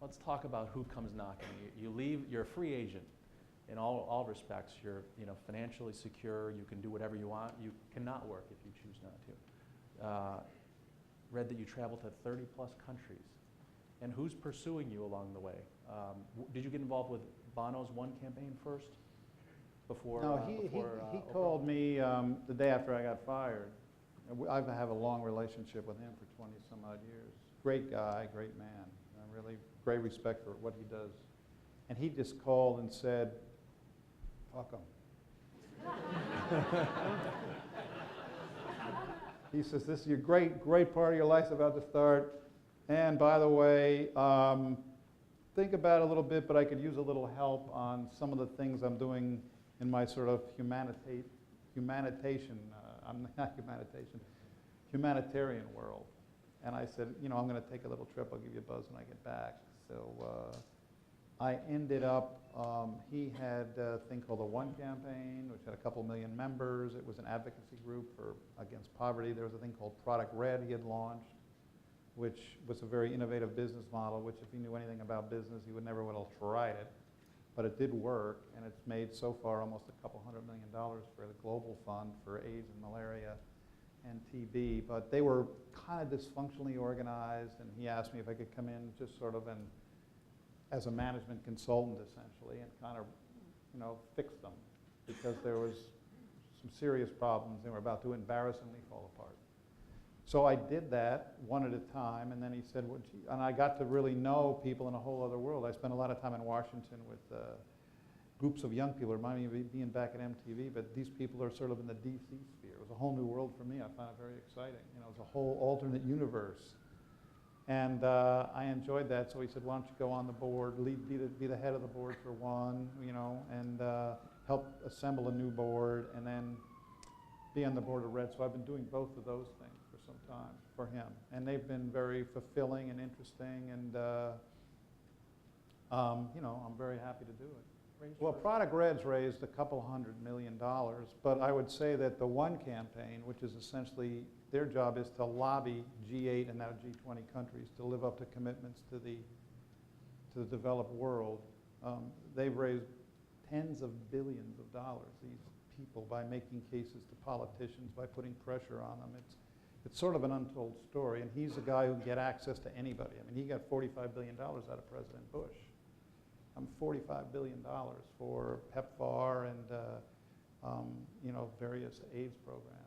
let's talk about who comes knocking. You leave, you're a free agent in all respects. You're financially secure. You can do whatever you want. You cannot work if you choose not to. Read that you travel to 30 plus countries. And who's pursuing you along the way? Did you get involved with Bono's One campaign first? Before, no, he called me the day after I got fired. I have a long relationship with him for 20 some odd years. Great guy, great man. Really great respect for what he does. And he just called and said, fuck him. He says, this is your great part of your life's about to start. And by the way, think about it a little bit, but I could use a little help on some of the things I'm doing in my sort of humanitarian world. And I said, I'm going to take a little trip. I'll give you a buzz when I get back. So I ended up, he had a thing called the One Campaign, which had a couple million members. It was an advocacy group against poverty. There was a thing called Product Red he had launched, which was a very innovative business model, which if he knew anything about business, he would never would have tried it. But it did work, and it's made so far almost a couple $100 million for the global fund for AIDS and malaria and TB. But they were kind of dysfunctionally organized, and he asked me if I could come in just sort of as a management consultant, essentially, and kind of fix them, because there was some serious problems. They were about to embarrassingly fall apart. So I did that one at a time, and then he said, well, gee, and I got to really know people in a whole other world. I spent a lot of time in Washington with groups of young people. It reminded me of being back at MTV, but these people are sort of in the DC sphere. It was a whole new world for me. I found it very exciting. It was a whole alternate universe. And I enjoyed that, so he said, why don't you go on the board, be the head of the board for one, and help assemble a new board, and then be on the board of Red. So I've been doing both of those things for some time for him. And they've been very fulfilling and interesting, and I'm very happy to do it. Well, Product Red's raised a couple $100 million, but I would say that the One campaign, which is essentially their job is to lobby G8 and now G20 countries to live up to commitments to the developed world. They've raised tens of billions of dollars, these people, by making cases to politicians, by putting pressure on them. It's sort of an untold story, and he's a guy who can get access to anybody. I mean, he got $45 billion out of President Bush. $45 billion for PEPFAR and various AIDS programs.